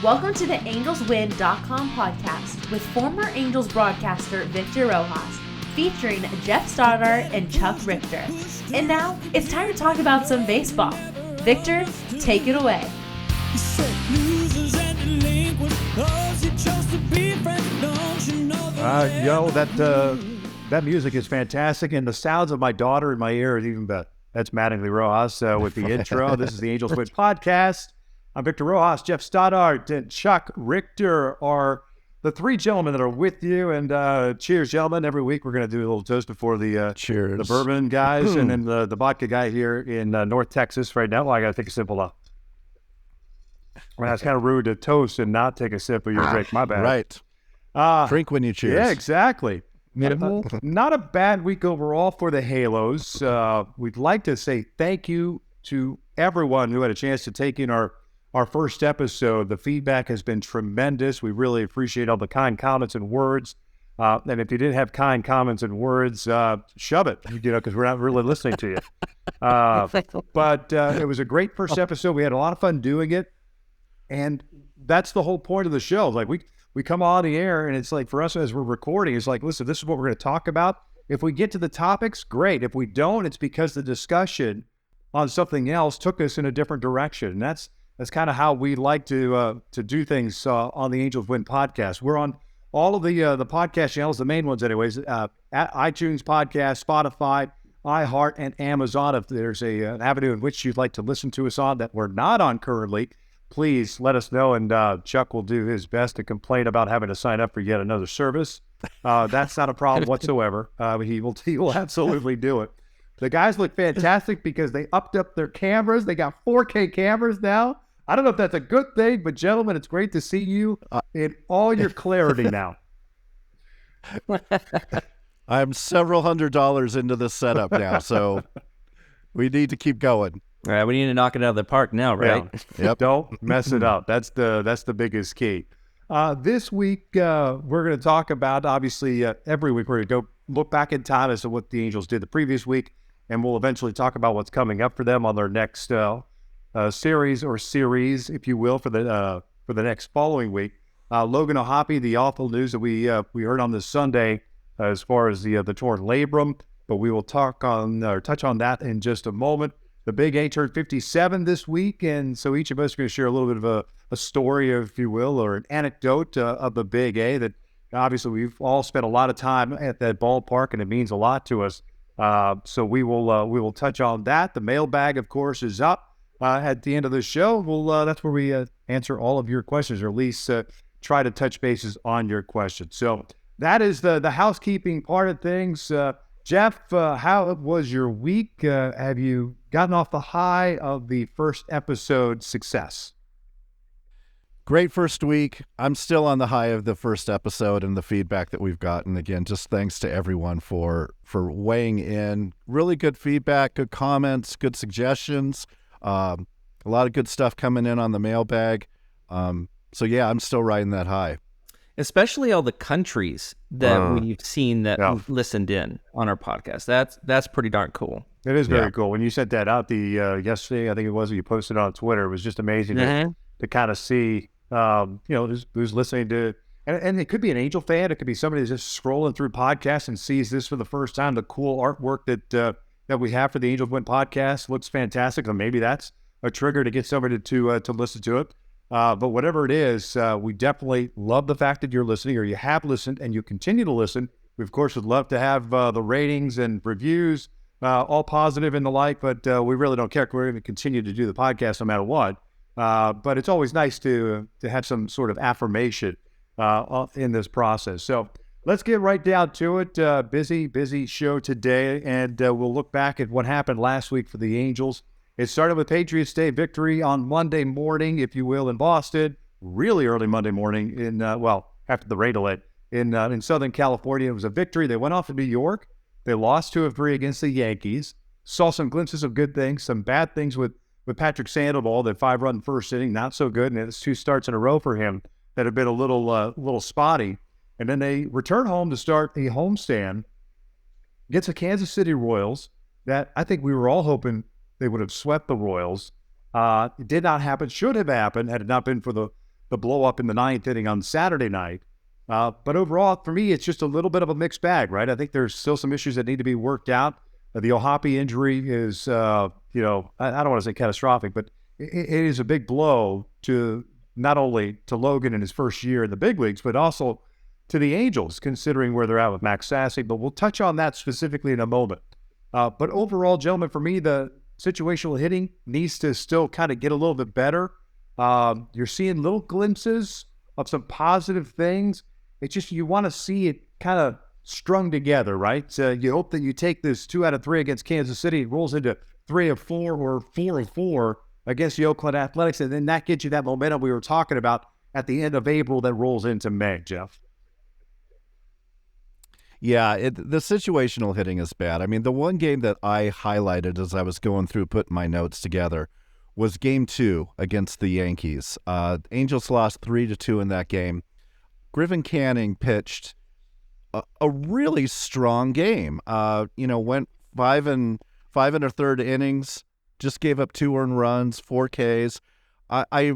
Welcome to the AngelsWin.com podcast with former Angels broadcaster Victor Rojas, featuring Geoff Stoddart and Chuck Richter. And now, it's time to talk about some baseball. Victor, take it away. That music is fantastic, and the sounds of my daughter in my ear is even better. That's Mattingly Rojas with the intro. This is the AngelsWin podcast. I'm Victor Rojas, Geoff Stoddart, and Chuck Richter are the three gentlemen that are with you. And cheers, gentlemen. Every week we're going to do a little toast before the bourbon guys and then the vodka guy here in North Texas right now. Well, I got to take a sip of it's kind of rude to toast and not take a sip of your drink. My bad. Right. Drink when you cheers. Yeah, exactly. Not a bad week overall for the Halos. We'd like to say thank you to everyone who had a chance to take in our first episode. The feedback has been tremendous. We really appreciate all the kind comments and words. And if you didn't have kind comments and words, shove it, because we're not really listening to you. But it was a great first episode. We had a lot of fun doing it. And that's the whole point of the show. Like we come on the air and it's like for us as we're recording, it's like, listen, this is what we're going to talk about. If we get to the topics, great. If we don't, it's because the discussion on something else took us in a different direction. And that's kind of how we like to do things on the AngelsWin podcast. We're on all of the podcast channels, the main ones anyways, at iTunes podcast, Spotify, iHeart, and Amazon. If there's an avenue in which you'd like to listen to us on that we're not on currently, please let us know, and Chuck will do his best to complain about having to sign up for yet another service. That's not a problem whatsoever. He will absolutely do it. The guys look fantastic because they upped up their cameras. They got 4K cameras now. I don't know if that's a good thing, but gentlemen, it's great to see you in all your clarity now. I'm several $100s into this setup now, so we need to keep going. All right, we need to knock it out of the park now, right? Yeah. Yep. Don't mess it up. That's the biggest key. This week, we're going to talk about, obviously, every week we're going to go look back in time as to what the Angels did the previous week, and we'll eventually talk about what's coming up for them on their next series, if you will, for the next following week. Logan O'Hoppe, the awful news that we heard on this Sunday as far as the torn labrum, but we will touch on that in just a moment. The Big A turned 57 this week, and so each of us are going to share a little bit of a story, if you will, or an anecdote of the Big A that obviously we've all spent a lot of time at that ballpark, and it means a lot to us. So we will touch on that. The mailbag, of course, is up at the end of the show. That's where we answer all of your questions, or at least try to touch bases on your questions. So that is the housekeeping part of things. Geoff, how was your week? Have you gotten off the high of the first episode success? Great first week. I'm still on the high of the first episode and the feedback that we've gotten. Again, just thanks to everyone for weighing in. Really good feedback, good comments, good suggestions. A lot of good stuff coming in on the mailbag. So yeah, I'm still riding that high. Especially all the countries that we've seen that we've listened in on our podcast. That's pretty darn cool. It is very cool. When you sent that out yesterday, I think it was, you posted on Twitter, it was just amazing to kind of see, who's listening to, and it could be an Angel fan. It could be somebody that's just scrolling through podcasts and sees this for the first time. The cool artwork that we have for the AngelsWin podcast looks fantastic. And maybe that's a trigger to get somebody to listen to it. But whatever it is, we definitely love the fact that you're listening, or you have listened and you continue to listen. We, of course, would love to have the ratings and reviews, all positive and the like, but we really don't care. We're going to continue to do the podcast no matter what. But it's always nice to have some sort of affirmation in this process. So let's get right down to it. Busy show today, and we'll look back at what happened last week for the Angels. It started with Patriots Day victory on Monday morning, if you will, in Boston. Really early Monday morning after the rain delay in Southern California. It was a victory. They went off to New York. They lost 2 of 3 against the Yankees. Saw some glimpses of good things, some bad things with Patrick Sandoval. That 5-run first inning, not so good. And it's 2 starts in a row for him that have been a little spotty. And then they return home to start a homestand against the Kansas City Royals that I think we were all hoping they would have swept the Royals. It did not happen. Should have happened had it not been for the the blow up in the 9th inning on Saturday night. But overall, for me, it's just a little bit of a mixed bag, right? I think there's still some issues that need to be worked out. The O'Hoppe injury is, I don't want to say catastrophic, but it is a big blow to not only to Logan in his first year in the big leagues, but also to the Angels, considering where they're at with Max Stassi. But we'll touch on that specifically in a moment. But overall, gentlemen, for me, the situational hitting needs to still kind of get a little bit better. You're seeing little glimpses of some positive things. It's just you want to see it kind of strung together, right? So you hope that you take this 2 out of 3 against Kansas City, it rolls into 3 of 4 or 4 of 4 against the Oakland Athletics, and then that gets you that momentum we were talking about at the end of April that rolls into May, Geoff. Yeah, the situational hitting is bad. I mean, the one game that I highlighted as I was going through putting my notes together was Game 2 against the Yankees. Angels lost 3-2 in that game. Griffin Canning pitched a really strong game. Went 5 1/3 innings, just gave up 2 earned runs, 4 Ks. As I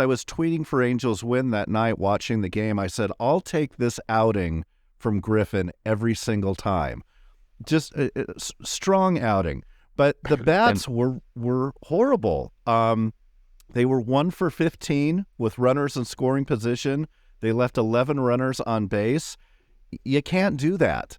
was tweeting for AngelsWin that night watching the game, I said, I'll take this outing from Griffin every single time. Just a strong outing. But the bats were horrible. They were 1 for 15 with runners in scoring position. They left 11 runners on base. You can't do that,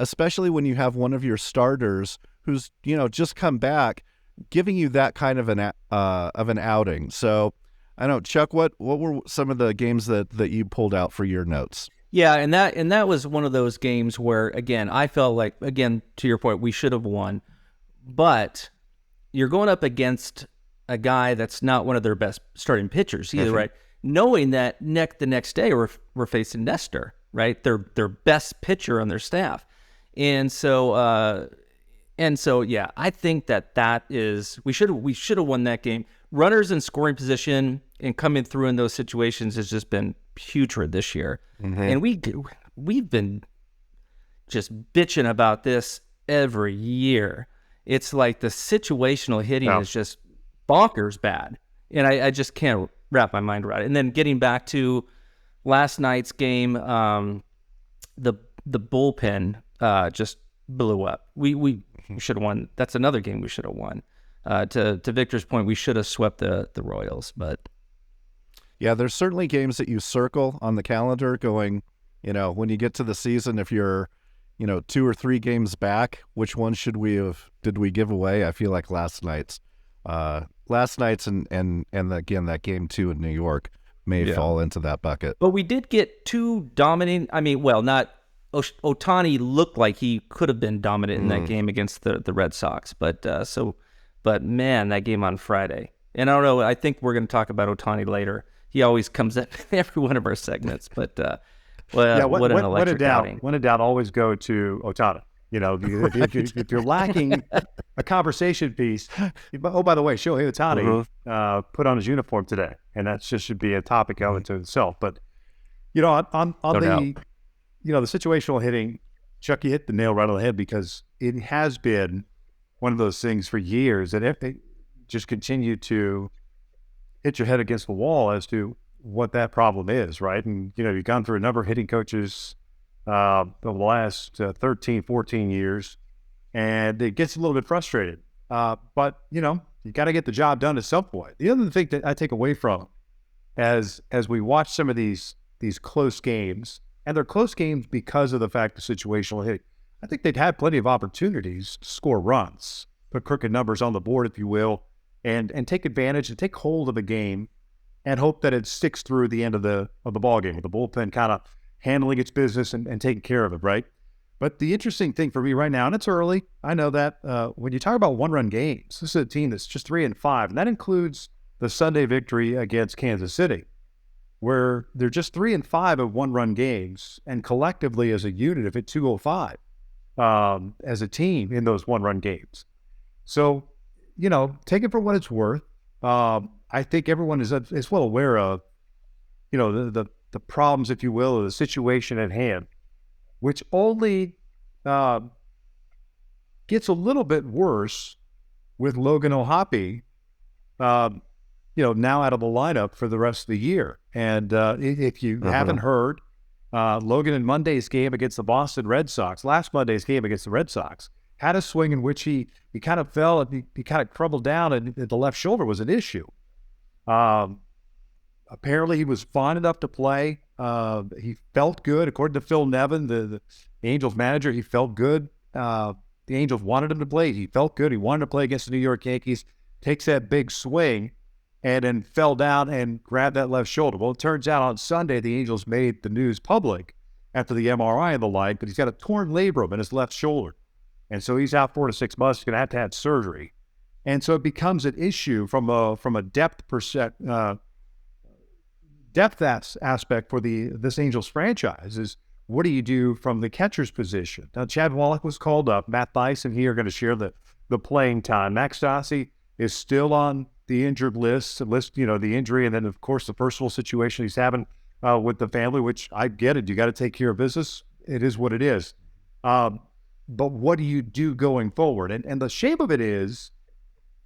especially when you have one of your starters who's just come back, giving you that kind of an outing. So I don't know, Chuck, what were some of the games that you pulled out for your notes? Yeah, and that was one of those games where, again, I felt like, again, to your point, we should have won, but you're going up against a guy that's not one of their best starting pitchers either, right? Knowing that the next day we're facing Nestor, right? Their best pitcher on their staff, and so yeah, I think that is we should have won that game. Runners in scoring position and coming through in those situations has just been putrid this year, and we've been just bitching about this every year. It's like the situational hitting is just bonkers bad, and I just can't wrap my mind around it. And then getting back to last night's game, the bullpen just blew up. We should have won. That's another game we should have won. To Victor's point, we should have swept the Royals, but yeah, there's certainly games that you circle on the calendar going, when you get to the season, if you're, 2 or 3 games back, which one did we give away? I feel like last night's and again, that Game 2 in New York may fall into that bucket. But we did get 2 dominating. I mean, well, not Ohtani looked like he could have been dominant in that game against the Red Sox, but man, that game on Friday. And I don't know, I think we're going to talk about Ohtani later. He always comes up in every one of our segments, but what an electric outing. When in doubt, always go to Ohtani. If you're lacking a conversation piece, oh, by the way, Shohei Ohtani put on his uniform today, and that just should be a topic unto itself. But on the situational hitting, Chuck, you hit the nail right on the head, because it has been one of those things for years that if they just continue to hit your head against the wall as to what that problem is, right? And you've gone through a number of hitting coaches over the last 13, 14 years, and it gets a little bit frustrated. But, you got to get the job done at some point. The other thing that I take away from as we watch some of these close games, and they're close games because of the fact of situational hitting, I think they'd had plenty of opportunities to score runs, put crooked numbers on the board, if you will, and take advantage and take hold of the game and hope that it sticks through the end of the ball game, with the bullpen kind of handling its business and taking care of it, right? But the interesting thing for me right now, and it's early, I know that when you talk about one-run games, this is a team that's just 3-5, and that includes the Sunday victory against Kansas City, where they're just 3-5 of one-run games, and collectively as a unit have hit 205 as a team in those one-run games. So, take it for what it's worth. I think everyone is well aware of, the problems, if you will, of the situation at hand, which only gets a little bit worse with Logan O'Hoppe, now out of the lineup for the rest of the year. And if you haven't heard, Logan in Monday's game against the Boston Red Sox, last Monday's game against the Red Sox, had a swing in which he kind of fell and he kind of crumbled down, and the left shoulder was an issue. Apparently he was fine enough to play. He felt good. According to Phil Nevin, the Angels manager, he felt good. The Angels wanted him to play. He felt good. He wanted to play against the New York Yankees. Takes that big swing and then fell down and grabbed that left shoulder. Well, it turns out on Sunday, the Angels made the news public after the MRI and the like, but he's got a torn labrum in his left shoulder. And so he's out 4 to 6 months. He's going to have surgery. And so it becomes an issue from a depth aspect for this Angels franchise is what do you do from the catcher's position? Now, Chad Wallach was called up. Matt Thaiss and he are going to share the playing time. Max Stassi is still on the injured list, the injury, and then, of course, the personal situation he's having with the family, which I get it. You got to take care of business. It is what it is. But what do you do going forward? And the shame of it is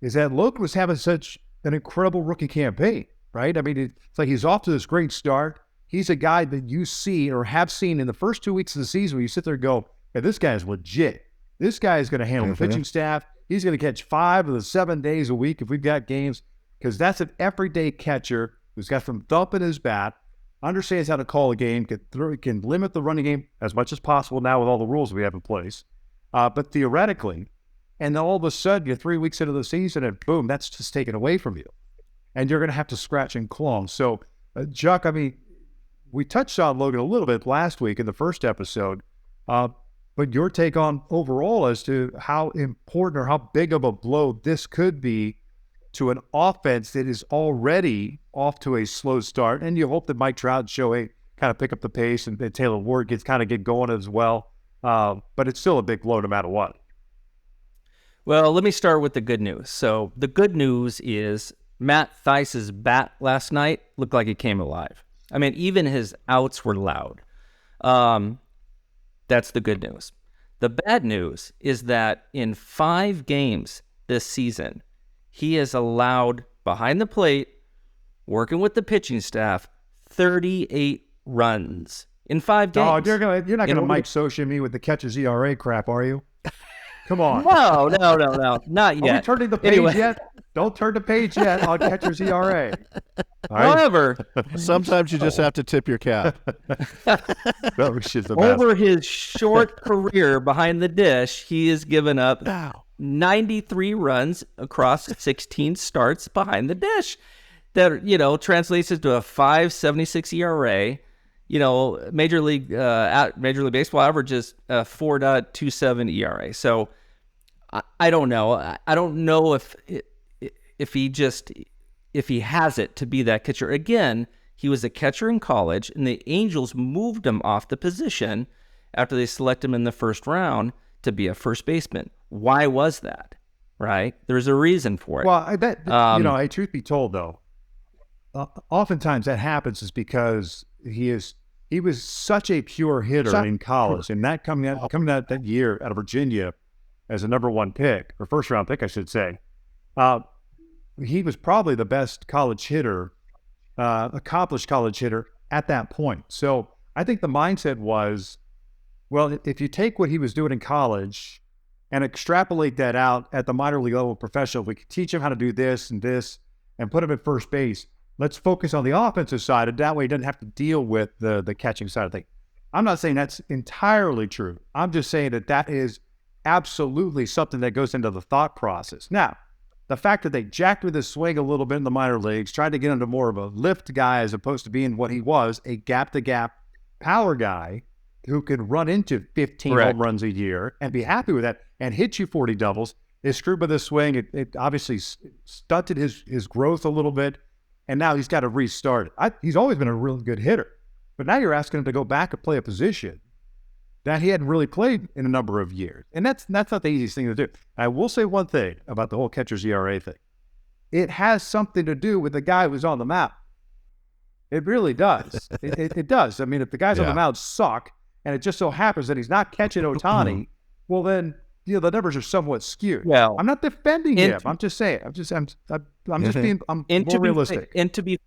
that Logan was having such an incredible rookie campaign, right? I mean, it's like he's off to this great start. He's a guy that you see or have seen in the first 2 weeks of the season where you sit there and go, hey, this guy is legit. This guy is going to handle the pitching staff. He's going to catch 5 of the 7 days a week if we've got games, because that's an everyday catcher who's got some thump in his bat, understands how to call a game, can limit the running game as much as possible now with all the rules we have in place. But theoretically, and then all of a sudden you're 3 weeks into the season and boom, that's just taken away from you. And you're going to have to scratch and claw. So, Chuck, I mean, we touched on Logan a little bit last week in the first episode, but your take on overall as to how important or how big of a blow this could be to an offense that is already off to a slow start. And you hope that Mike Trout and Shohei kind of pick up the pace and Taylor Ward get going as well. But it's still a big blow no matter what. Well, let me start with the good news. So the good news is Matt Theiss's bat last night looked like it came alive. I mean, even his outs were loud. That's the good news. The bad news is that in 5 games this season, he has allowed behind the plate, working with the pitching staff, 38 runs in 5 games. Oh, you're not going to Mike Socia me with the catcher's ERA crap, are you? Come on. No, not yet. Are we turning the page yet? Don't turn the page yet on catcher's ERA. Right? However, sometimes you just have to tip your cap. Over his short career behind the dish, he has given up 93 runs across 16 starts behind the dish. That, translates into a 5.76 ERA. Major League Baseball averages 4.27 ERA. So I don't know. I don't know if he has it to be that catcher. Again, he was a catcher in college, and the Angels moved him off the position after they selected him in the first round to be a first baseman. Why was that? Right? There's a reason for it. Well, I bet, truth be told, though, oftentimes that happens is because he was such a pure hitter in college, and that coming out that year out of Virginia as a number 1 pick, or first round pick, I should say, he was probably the best college hitter, accomplished college hitter at that point. So I think the mindset was, well, if you take what he was doing in college and extrapolate that out at the minor league level professional, if we could teach him how to do this and put him at first base, let's focus on the offensive side, and that way he doesn't have to deal with the catching side of things. I'm not saying that's entirely true. I'm just saying that is absolutely something that goes into the thought process. Now, the fact that they jacked with his swing a little bit in the minor leagues, tried to get him to more of a lift guy as opposed to being what he was, a gap-to-gap power guy who could run into 15 home runs a year and be happy with that and hit you 40 doubles, is screwed with his swing. It obviously stunted his growth a little bit. And now he's got to restart it. He's always been a really good hitter. But now you're asking him to go back and play a position that he hadn't really played in a number of years. And that's not the easiest thing to do. I will say one thing about the whole catcher's ERA thing. It has something to do with the guy who's on the mound. It really does. It does. I mean, if the guys on the mound suck, and it just so happens that he's not catching Ohtani, well then the numbers are somewhat skewed. Well, I'm not defending him. I'm just saying. I'm just being more realistic. And to be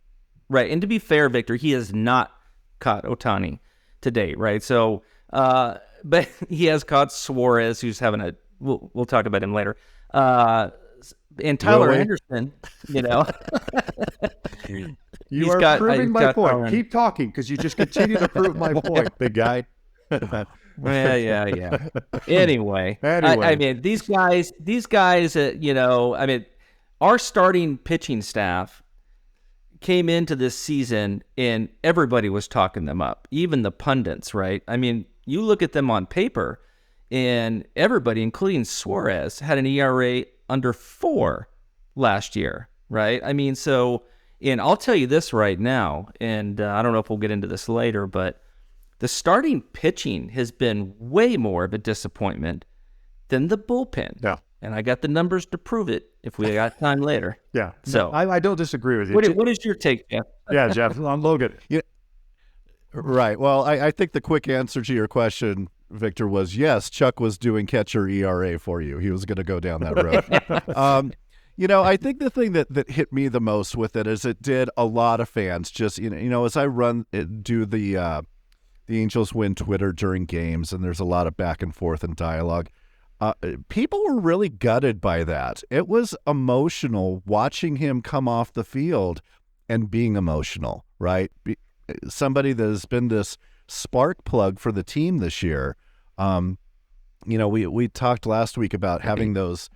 fair, Victor, he has not caught Ohtani to date, right? So, but he has caught Suarez, who's having we'll talk about him later. And Tyler Anderson, You are proving my point. Keep talking, because you just continue to prove my point, big guy. Yeah. Anyway. I mean, these guys, our starting pitching staff came into this season and everybody was talking them up, even the pundits, right? I mean, you look at them on paper and everybody, including Suarez, had an ERA under 4 last year, right? I mean, and I'll tell you this right now, and I don't know if we'll get into this later, but the starting pitching has been way more of a disappointment than the bullpen. Yeah. And I got the numbers to prove it if we got time later. Yeah. So I don't disagree with you. What is your take, Geoff? Yeah, Geoff, on Logan. Right. Well, I think the quick answer to your question, Victor, was yes, Chuck was doing catcher ERA for you. He was going to go down that road. I think the thing that hit me the most with it is it did a lot of fans just, as I do the AngelsWin Twitter during games, and there's a lot of back and forth and dialogue. People were really gutted by that. It was emotional watching him come off the field and being emotional, right? Somebody that has been this spark plug for the team this year. We talked last week about having those,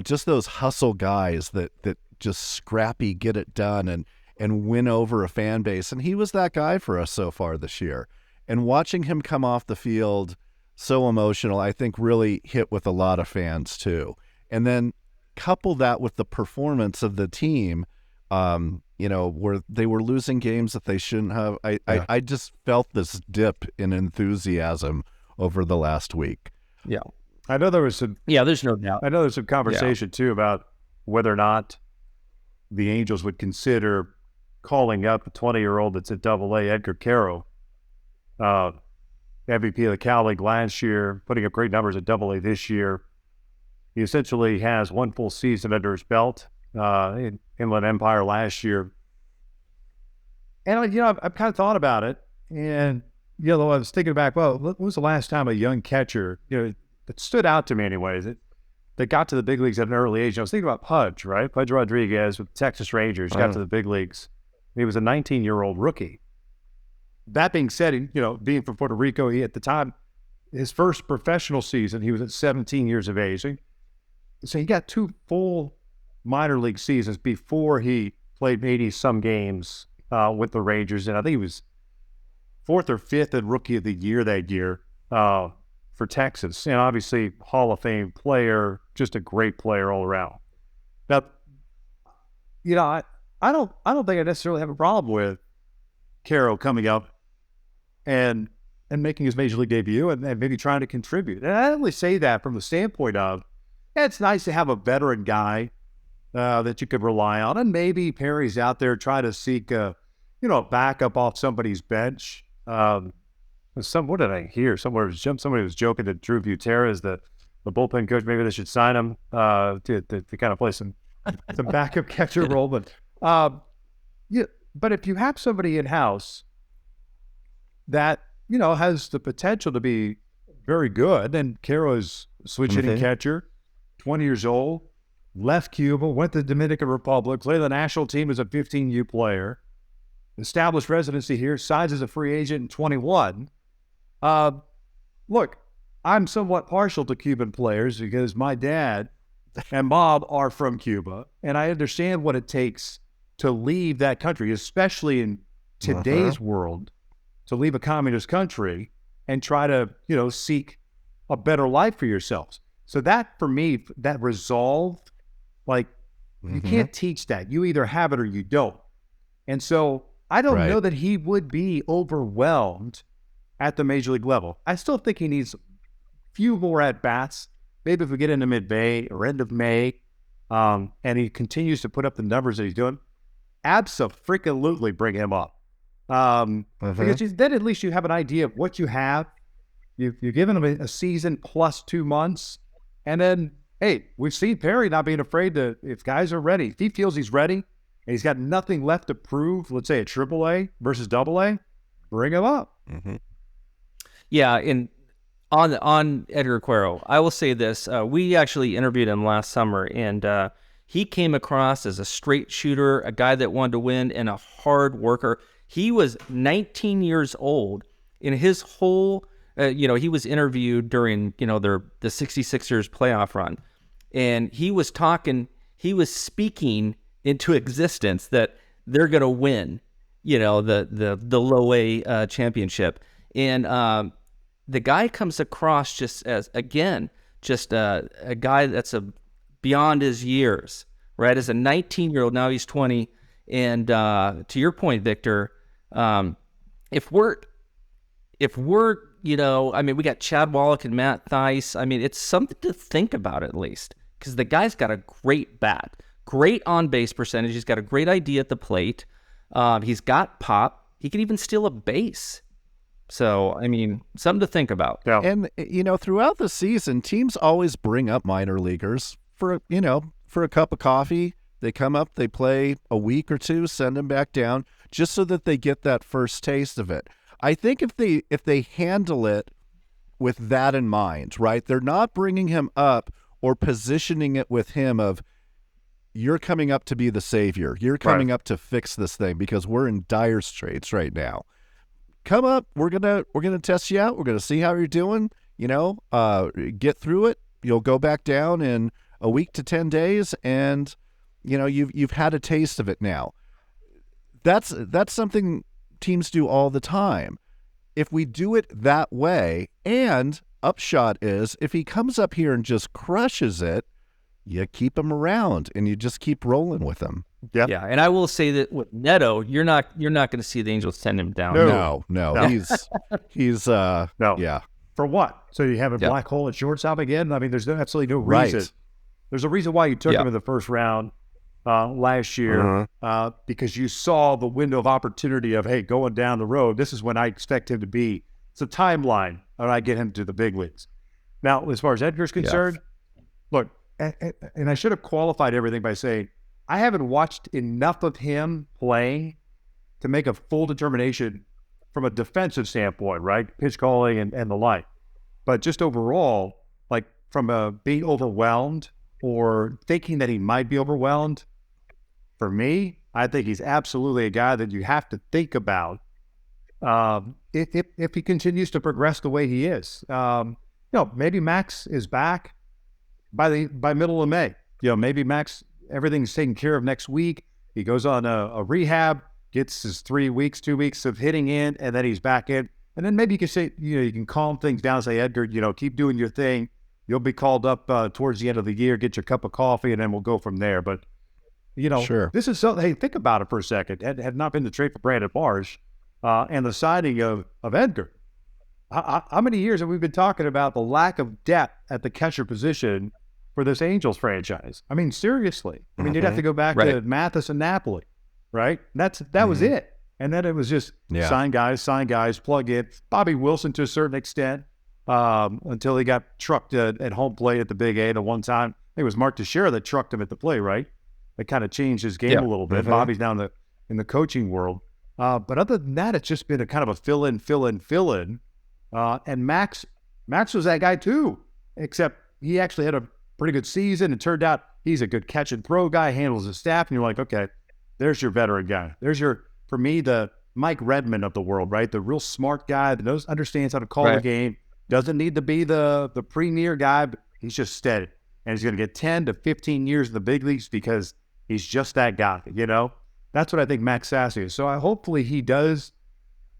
just those hustle guys that just scrappy, get it done and win over a fan base. And he was that guy for us so far this year. And watching him come off the field so emotional, I think really hit with a lot of fans too. And then couple that with the performance of the team, where they were losing games that they shouldn't have. I just felt this dip in enthusiasm over the last week. Yeah. I know there was some. Yeah, there's no doubt. I know there's some conversation too about whether or not the Angels would consider calling up a 20-year-old that's at Double-A, Edgar Quero, MVP of the Cal League last year, putting up great numbers at Double-A this year. He essentially has one full season under his belt in Inland Empire last year. And I've kind of thought about it, and I was thinking back. Well, when was the last time a young catcher, that stood out to me anyways, that got to the big leagues at an early age? I was thinking about Pudge, right? Pudge Rodriguez with the Texas Rangers got to the big leagues. He was a 19-year-old rookie. That being said, being from Puerto Rico, he at the time, his first professional season, he was at 17 years of age. So he got 2 full minor league seasons before he played 80-some games with the Rangers. And I think he was 4th or 5th in Rookie of the Year that year for Texas. And obviously, Hall of Fame player, just a great player all around. Now, I don't think I necessarily have a problem with Quero coming up and making his major league debut and maybe trying to contribute. And I only say that from the standpoint of, it's nice to have a veteran guy that you could rely on, and maybe Perry's out there trying to seek a backup off somebody's bench. What did I hear? Somebody was joking that Drew Butera is the bullpen coach. Maybe they should sign him to kind of play some backup catcher role. But but if you have somebody in house that has the potential to be very good, and Quero is switch-hitting catcher, 20 years old, left Cuba, went to the Dominican Republic, played the national team as a 15U player, established residency here, signs as a free agent in 21. Look, I'm somewhat partial to Cuban players because my dad and mom are from Cuba, and I understand what it takes to leave that country, especially in today's world, to leave a communist country and try to, seek a better life for yourselves. So that, for me, that resolve, you can't teach that. You either have it or you don't. And so I don't know that he would be overwhelmed at the major league level. I still think he needs a few more at-bats. Maybe if we get into mid-May or end of May, and he continues to put up the numbers that he's doing, abso-freaking-lutely bring him up. Because then at least you have an idea of what you have. You've given him a season plus 2 months, And then, hey, we've seen Perry not being afraid to, if guys are ready, if he feels he's ready and he's got nothing left to prove, let's say at AAA versus AA, bring him up. Mm-hmm. Yeah, and on Edgar Cuero, I will say this. We actually interviewed him last summer, and he came across as a straight shooter, a guy that wanted to win, and a hard worker. He was 19 years old. In his whole, he was interviewed during, the 66ers playoff run, and he was speaking into existence that they're going to win, the low A championship. And the guy comes across just as, again, just a guy that's beyond his years, right? As a 19-year-old, now he's 20. And to your point, Victor, if we're, we got Chad Wallach and Matt Theis. I mean, it's something to think about at least, because the guy's got a great bat, great on-base percentage. He's got a great idea at the plate. He's got pop. He can even steal a base. So, I mean, something to think about. Yeah. And, throughout the season, teams always bring up minor leaguers for a cup of coffee. They come up, they play a week or two, send them back down, just so that they get that first taste of it. I think if they handle it with that in mind, right, they're not bringing him up or positioning it with him of, you're coming up to be the savior. You're coming up to fix this thing because we're in dire straits right now. Come up, we're gonna test you out. We're gonna see how you're doing. Get through it. You'll go back down in a week to 10 days, and you've had a taste of it now. That's something teams do all the time. If we do it that way, and upshot is if he comes up here and just crushes it, you keep him around and you just keep rolling with him. Yep. Yeah, and I will say that with Neto, you're not going to see the Angels send him down. No. He's no. Yeah. For what? So you have a black hole at shortstop again? I mean, there's absolutely no reason. Right. There's a reason why you took him in the first round last year, because you saw the window of opportunity of, hey, going down the road, this is when I expect him to be. It's a timeline when I get him to the big leagues. Now, as far as Edgar's concerned, look, and I should have qualified everything by saying, I haven't watched enough of him playing to make a full determination from a defensive standpoint, right? Pitch calling and the like. But just overall, like from being overwhelmed or thinking that he might be overwhelmed, for me, I think he's absolutely a guy that you have to think about if he continues to progress the way he is. Maybe Max is back by middle of May. Maybe Max, everything's taken care of next week. He goes on a rehab, gets his 3 weeks, 2 weeks of hitting in, and then he's back in. And then maybe you can say, you can calm things down and say, Edgar, keep doing your thing. You'll be called up towards the end of the year, get your cup of coffee, and then we'll go from there. But, sure. This is something, hey, think about it for a second. Had not been the trade for Brandon Marsh and the signing of Edgar. How many years have we been talking about the lack of depth at the catcher position for this Angels franchise? I mean, seriously. I mean, you'd have to go back to Mathis and Napoli, right? That was it. And then it was just sign guys, plug in. Bobby Wilson to a certain extent until he got trucked at home plate at the Big A the one time. I think it was Mark Teixeira that trucked him at the plate, right? That kind of changed his game a little bit. Bobby's down in the coaching world. But other than that, it's just been a kind of a fill in. And Max was that guy too, except he actually had a pretty good season. It turned out he's a good catch and throw guy, handles his staff, and you're like, okay, there's your veteran guy. There's for me, the Mike Redmond of the world, right? The real smart guy that understands how to call the game, doesn't need to be the premier guy, but he's just steady. And he's going to get 10 to 15 years in the big leagues because he's just that guy, That's what I think Max Sassy is. So hopefully he does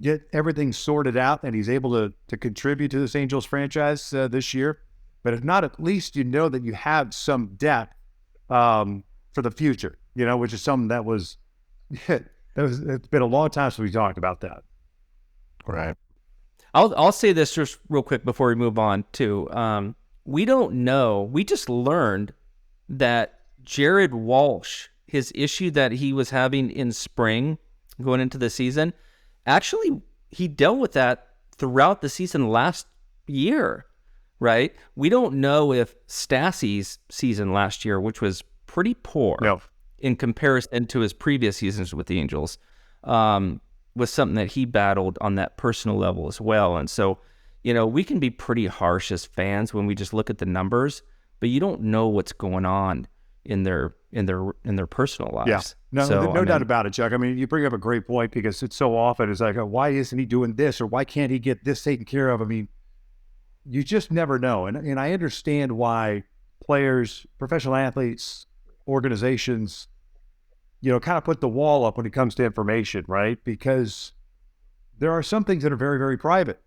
get everything sorted out and he's able to contribute to this Angels franchise this year. But if not, at least that you have some depth for the future, which is something that was it's been a long time since we talked about that. Right. I'll say this just real quick before we move on too. We don't know. We just learned that Jared Walsh, his issue that he was having in spring going into the season, actually he dealt with that throughout the season last year. right? We don't know if Stassi's season last year, which was pretty poor in comparison to his previous seasons with the Angels, was something that he battled on that personal level as well. And so, we can be pretty harsh as fans when we just look at the numbers, but you don't know what's going on in their personal lives. Yeah, no doubt about it, Chuck. I mean, you bring up a great point, because it's so often it's like, oh, why isn't he doing this, or why can't he get this taken care of? I mean, you just never know. And I understand why players, professional athletes, organizations, kind of put the wall up when it comes to information, right? Because there are some things that are very, very private.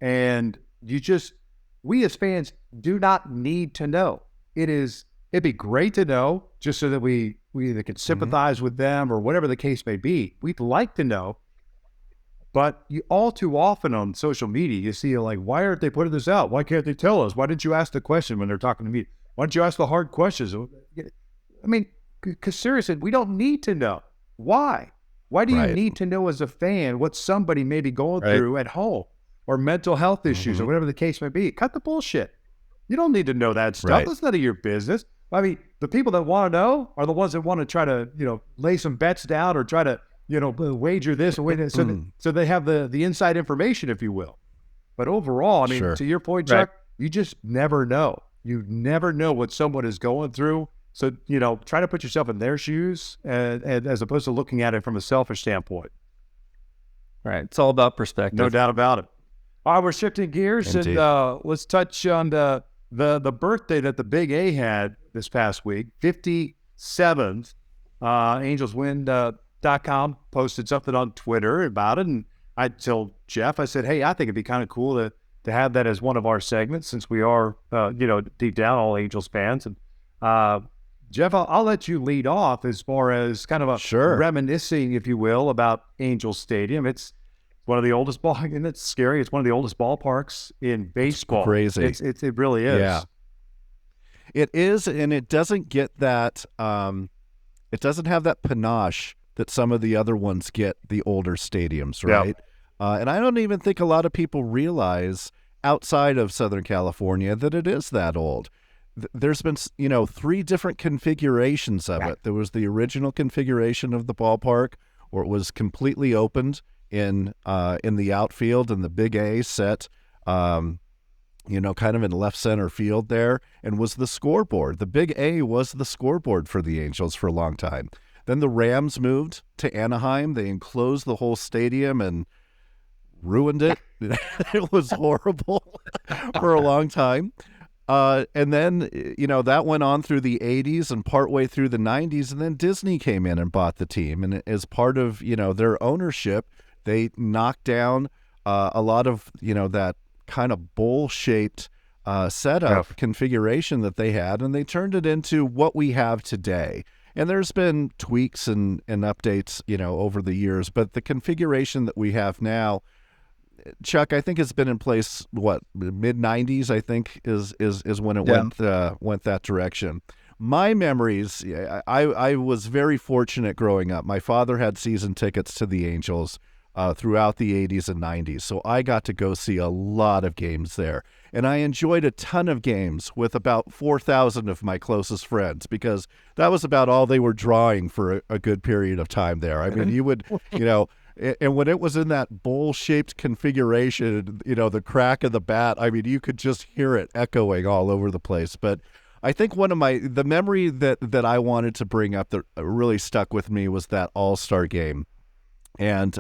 And we as fans do not need to know. It'd be great to know, just so that we either can sympathize with them or whatever the case may be. We'd like to know. But all too often on social media, you see like, why aren't they putting this out? Why can't they tell us? Why didn't you ask the question when they're talking to me? Why don't you ask the hard questions? I mean, because seriously, we don't need to know. Why? Why do you need to know as a fan what somebody may be going through at home, or mental health issues, or whatever the case may be? Cut the bullshit. You don't need to know that stuff. That's none of your business. I mean, the people that want to know are the ones that want to try to, lay some bets down, or try to, wager this or wager so they have the inside information, if you will. But overall, I mean, to your point, Chuck, you just never know. You never know what someone is going through. So, try to put yourself in their shoes, and as opposed to looking at it from a selfish standpoint. Right. It's all about perspective. No doubt about it. All right, we're shifting gears. Indeed. And let's touch on the birthday that the Big A had this past week, 57th. AngelsWin.com posted something on Twitter about it, and I told Geoff, I said, hey, I think it'd be kind of cool to have that as one of our segments, since we are, deep down all Angels fans. And Geoff, I'll let you lead off as far as kind of a reminiscing, if you will, about Angels Stadium. It's one of the oldest and it's scary. It's one of the oldest ballparks in baseball. It's crazy. It really is. Yeah. It is, and it doesn't get that. It doesn't have that panache that some of the other ones get. The older stadiums, right? Yeah. And I don't even think a lot of people realize outside of Southern California that it is that old. There's been, 3 different configurations of it. There was the original configuration of the ballpark, where it was completely opened in the outfield, and the Big A set, kind of in left center field there, and was the scoreboard. The Big A was the scoreboard for the Angels for a long time. Then the Rams moved to Anaheim. They enclosed the whole stadium and ruined it. It was horrible for a long time. And then, that went on through the 80s and partway through the 90s, and then Disney came in and bought the team. And as part of, their ownership, they knocked down a lot of, that kind of bowl-shaped setup configuration that they had, and they turned it into what we have today. And there's been tweaks and updates, over the years, but the configuration that we have now, Chuck, I think it's been in place, mid-90s, I think, is when it went that direction. My memories, I was very fortunate growing up. My father had season tickets to the Angels throughout the 80s and 90s, so I got to go see a lot of games there. And I enjoyed a ton of games with about 4,000 of my closest friends, because that was about all they were drawing for a good period of time there. I mean, you would, and when it was in that bowl-shaped configuration, the crack of the bat, I mean, you could just hear it echoing all over the place. But I think the memory that I wanted to bring up that really stuck with me was that All-Star game. And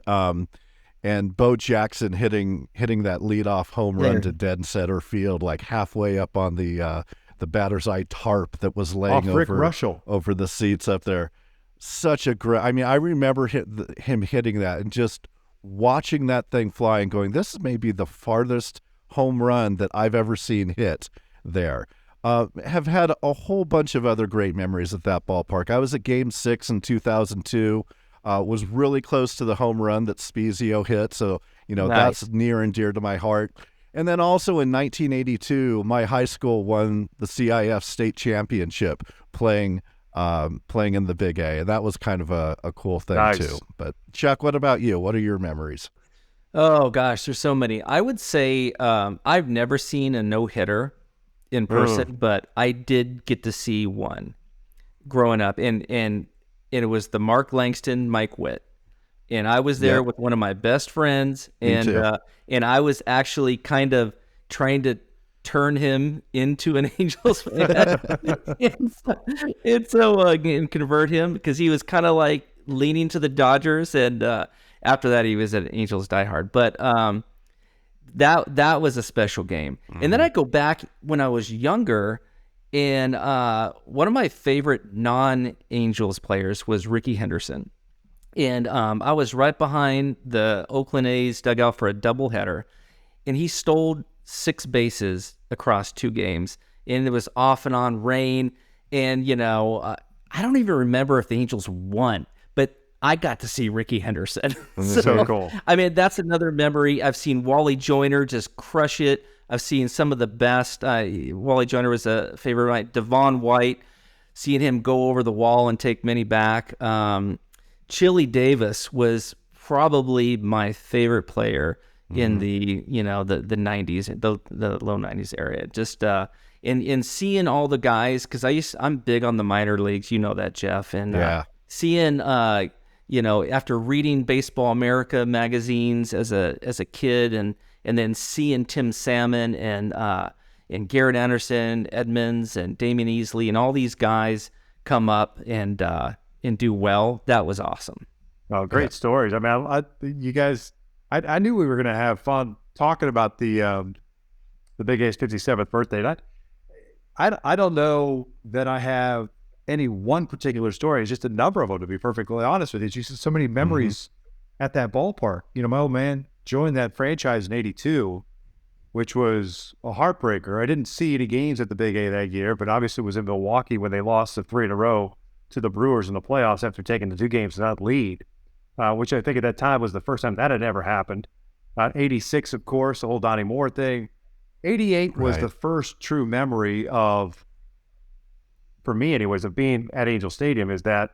Bo Jackson hitting that leadoff home run to dead center field, like halfway up on the batter's eye tarp that was laying over the seats up there. Such a great, I mean, I remember him hitting that and just watching that thing fly and going, this is maybe the farthest home run that I've ever seen hit there. Have had a whole bunch of other great memories at that ballpark. I was at Game 6 in 2002. Was really close to the home run that Spezio hit. So, nice. That's near and dear to my heart. And then also in 1982, my high school won the CIF state championship playing in the Big A. And that was kind of a cool thing, too. But Chuck, what about you? What are your memories? Oh gosh, there's so many. I would say I've never seen a no-hitter in person, but I did get to see one growing up, and it was the Mark Langston Mike Witt, and I was there with one of my best friends, and I was actually kind of trying to turn him into an Angels fan and convert him, because he was kind of like leaning to the Dodgers, and after that he was an Angels diehard. But that was a special game. And then I go back when I was younger, and one of my favorite non-Angels players was Ricky Henderson. And I was right behind the Oakland A's dugout for a doubleheader, and he stole 6 bases across 2 games, and it was off and on rain. And, I don't even remember if the Angels won, but I got to see Ricky Henderson. So cool. I mean, that's another memory. I've seen Wally Joyner just crush it. I've seen some of the best. Wally Joyner was a favorite of mine. Devon White, seeing him go over the wall and take many back. Chili Davis was probably my favorite player in the the 90s, the low 90s area. Just in seeing all the guys, because I'm big on the minor leagues, that, Geoff, and seeing after reading Baseball America magazines as a kid, and then seeing Tim Salmon and Garrett Anderson, Edmonds, and Damian Easley, and all these guys come up and do well, that was awesome. Oh, great stories. I mean, you guys, I knew we were going to have fun talking about the Big A's 57th birthday. I don't know that I have any one particular story. It's just a number of them, to be perfectly honest with you. It's just so many memories at that ballpark. My old man joined that franchise in '82, which was a heartbreaker. I didn't see any games at the Big A that year, but obviously it was in Milwaukee when they lost the 3 in a row to the Brewers in the playoffs after taking the 2 games without lead, which I think at that time was the first time that had ever happened. 86, of course, the whole Donnie Moore thing. 88 was the first true memory of, for me anyways, of being at Angel Stadium, is that,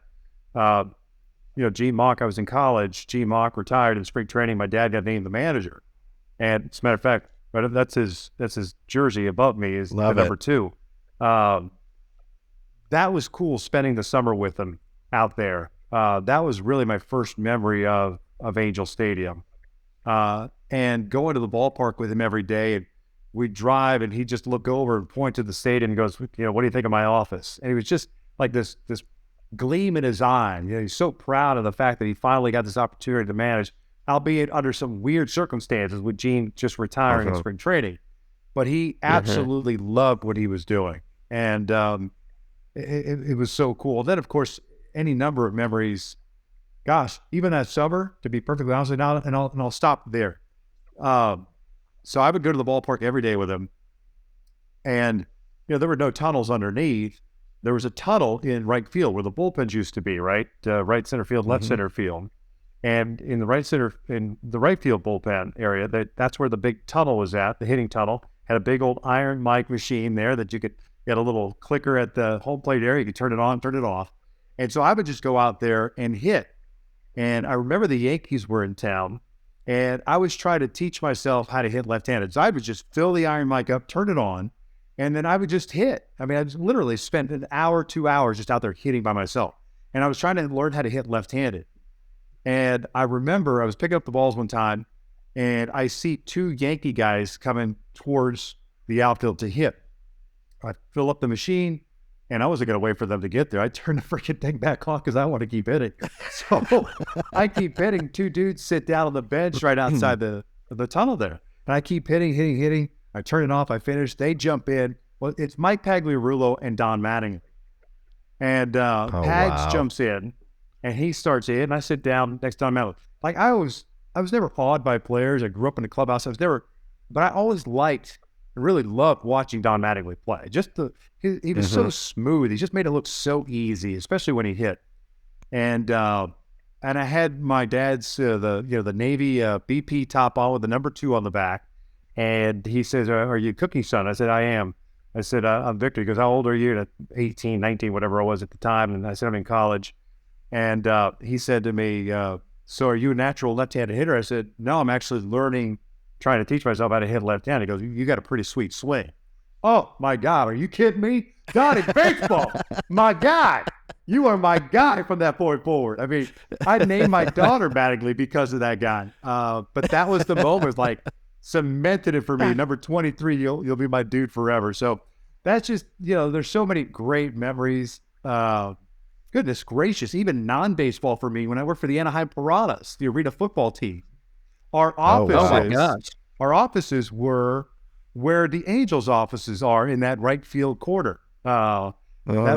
Gene Mauch, I was in college, Gene Mauch retired in spring training, my dad got named the manager. And as a matter of fact, that's his jersey above me is the number 2. That was cool, spending the summer with him out there. That was really my first memory of Angel Stadium. And going to the ballpark with him every day, and we'd drive, and he'd just look over and point to the stadium and goes, what do you think of my office? And he was just like this gleam in his eye. He's so proud of the fact that he finally got this opportunity to manage, albeit under some weird circumstances with Gene just retiring in spring training. But he absolutely loved what he was doing. And it was so cool. Then, of course, any number of memories. Gosh, even that summer, to be perfectly honest with you, and I'll stop there. So I would go to the ballpark every day with him, and there were no tunnels underneath. There was a tunnel in right field where the bullpens used to be, right? Right center field, left center field, and in the right field bullpen area, that's where the big tunnel was at. The hitting tunnel had a big old iron mic machine there that you could get a little clicker at the home plate area. You could turn it on, turn it off, and so I would just go out there and hit. And I remember the Yankees were in town, and I was trying to teach myself how to hit left-handed. So I would just fill the iron mic up, turn it on, and then I would just hit. I mean, I just literally spent an hour, 2 hours just out there hitting by myself. And I was trying to learn how to hit left-handed. And I remember I was picking up the balls one time, and I see 2 Yankee guys coming towards the outfield to hit. I fill up the machine, and I wasn't going to wait for them to get there. I turned the freaking thing back on because I want to keep hitting. So I keep hitting. 2 dudes sit down on the bench right outside the tunnel there. And I keep hitting. I turn it off. I finish. They jump in. Well, it's Mike Pagliarulo and Don Mattingly. And Pags jumps in, and he starts in. And I sit down next to Don Mattingly. Like, I was never awed by players. I grew up in the clubhouse. But I always liked and really loved watching Don Mattingly play. He was so smooth. He just made it look so easy, especially when he hit. And I had my dad's the Navy BP top on with the number 2 on the back. And he says, "Are you cooking, son?" I said, "I am." I said, "I'm Victor." He goes, "How old are you?" 18, 19, whatever I was at the time. And I said, "I'm in college." And he said to me, so are you a natural left-handed hitter? I said, no, I'm actually learning, trying to teach myself how to hit left-handed. He goes, you got a pretty sweet swing. Oh, my God, are you kidding me? God, in baseball, my guy. You are my guy from that point forward. I mean, I named my daughter Mattingly because of that guy. But that was the moment, like, cemented it for me. Number 23, you'll be my dude forever. So that's just, there's so many great memories. Goodness gracious, even non-baseball for me when I worked for the Anaheim Piranhas, the arena football team. Our offices were where the Angels offices are in that right field corner. That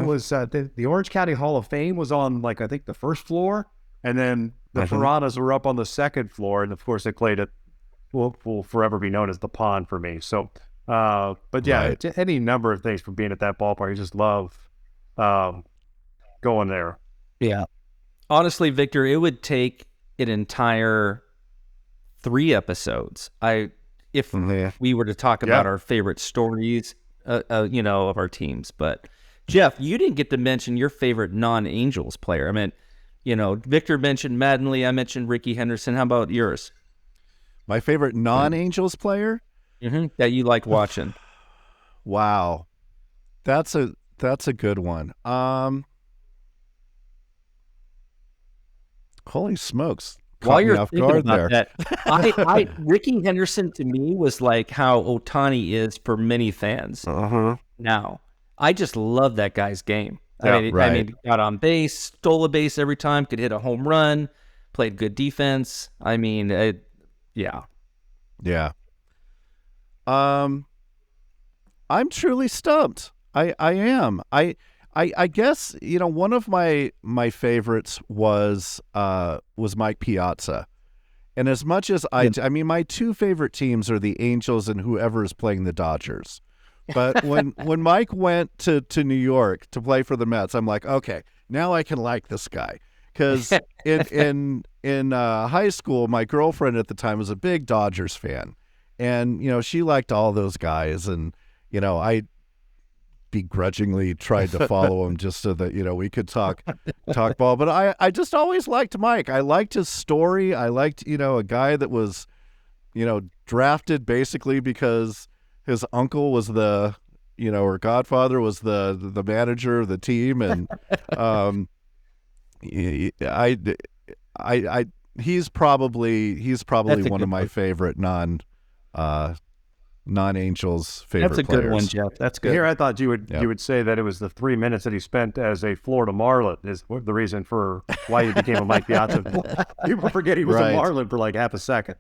was the Orange County Hall of Fame was on, like, I think the first floor, and then the Piranhas were up on the second floor, and of course they played at will forever be known as the Pond for me. So, but yeah, any number of things from being at that ballpark. I just love going there. Yeah. Honestly, Victor, it would take an entire 3 episodes. If we were to talk about our favorite stories, of our teams. But Geoff, you didn't get to mention your favorite non-Angels player. I mean, Victor mentioned Mattingly. I mentioned Ricky Henderson. How about yours? My favorite non-Angels player that you like watching. Wow, that's a good one. Holy smokes! While you're off thinking guard about there. that, Ricky Henderson to me was like how Ohtani is for many fans. Now, I just love that guy's game. I mean, he got on base, stole a base every time, could hit a home run, played good defense. I mean, yeah. I'm truly stumped. I am. I guess, one of my favorites was Mike Piazza. And as much as I mean, my 2 favorite teams are the Angels and whoever is playing the Dodgers. But when Mike went to New York to play for the Mets, I'm like, okay, now I can like this guy. Because in high school, my girlfriend at the time was a big Dodgers fan. And, she liked all those guys. And, I begrudgingly tried to follow him just so that, we could talk ball. But I just always liked Mike. I liked his story. I liked, a guy that was, drafted basically because his uncle was or godfather was the manager of the team. And he's probably one of my favorite non-Angels favorite players. That's a good one, Geoff. That's good. Here, I thought you would say that it was the 3 minutes that he spent as a Florida Marlin is the reason for why he became a Mike Piazza. People forget he was a Marlin for like half a second.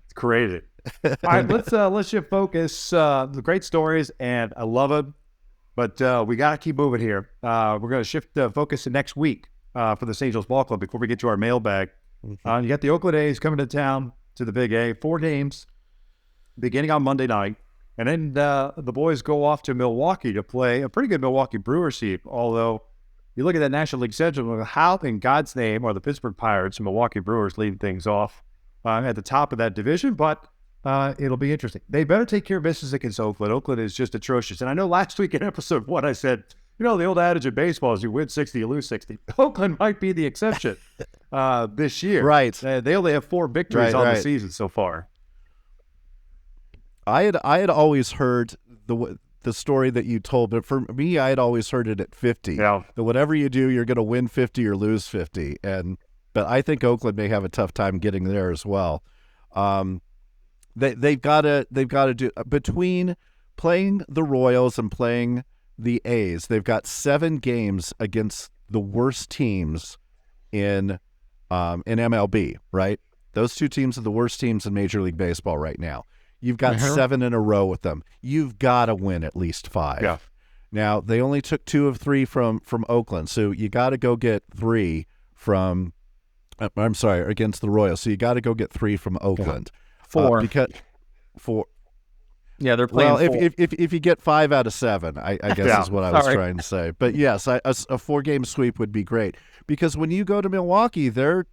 It's crazy. All right, let's shift focus. The great stories, and I love them, but we got to keep moving here. We're going to shift focus to next week for the Angels Ball Club before we get to our mailbag. You got the Oakland A's coming to town to the Big A, 4 games beginning on Monday night, and then the boys go off to Milwaukee to play a pretty good Milwaukee Brewers team. Although you look at that National League schedule, how in God's name are the Pittsburgh Pirates and Milwaukee Brewers leading things off at the top of that division? But it'll be interesting. They better take care of business against Oakland. Oakland is just atrocious. And I know last week in episode 1 I said, the old adage of baseball is you win 60, you lose 60. Oakland might be the exception this year. Right. They only have 4 victories on the season so far. I had always heard the story that you told, but for me, I had always heard it at 50. Yeah. That whatever you do, you're going to win 50 or lose 50. But I think Oakland may have a tough time getting there as well. They've got to do between playing the Royals and playing the A's. They've got 7 games against the worst teams in MLB. Right, those 2 teams are the worst teams in Major League Baseball right now. You've got 7 in a row with them. You've got to win at least 5. Yeah. Now, they only took 2 of 3 from Oakland, so you got to go get 3 from against the Royals. So you got to go get 3 from Oakland. 4. Yeah, they're playing. Well, 4. if you get 5 out of 7, I guess is what I was trying to say. But yes, a 4-game sweep would be great, because when you go to Milwaukee, they're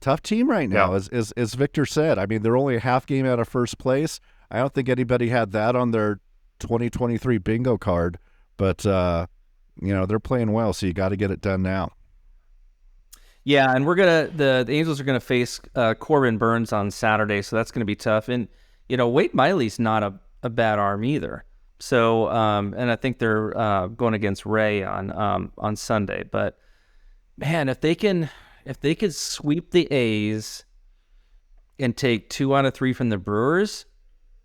tough team right now, as Victor said. I mean, they're only a half game out of first place. I don't think anybody had that on their 2023 bingo card, but they're playing well, so you got to get it done now. Yeah, and the Angels are gonna face Corbin Burns on Saturday, so that's gonna be tough. And Wade Miley's not a bad arm either. So and I think they're going against Ray on Sunday. But man, if they could sweep the A's and take 2 out of 3 from the Brewers,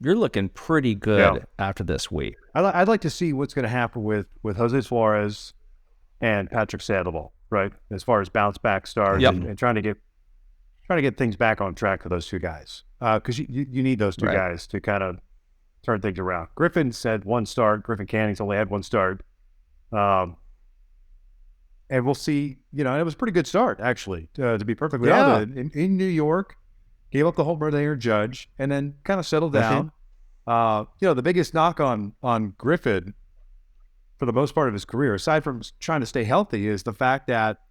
you're looking pretty good after this week. I'd like to see what's going to happen with Jose Suarez and Patrick Sandoval, right? As far as bounce back starts and trying to get things back on track for those two guys, because you need those two guys to kind of turn things around. Griffin's had one start. Griffin Canning's only had one start, and we'll see. It was a pretty good start actually. To be perfectly honest, in New York. Gave up the home run to Aaron Judge, and then kind of settled down. The biggest knock on Griffin for the most part of his career, aside from trying to stay healthy, is the fact that,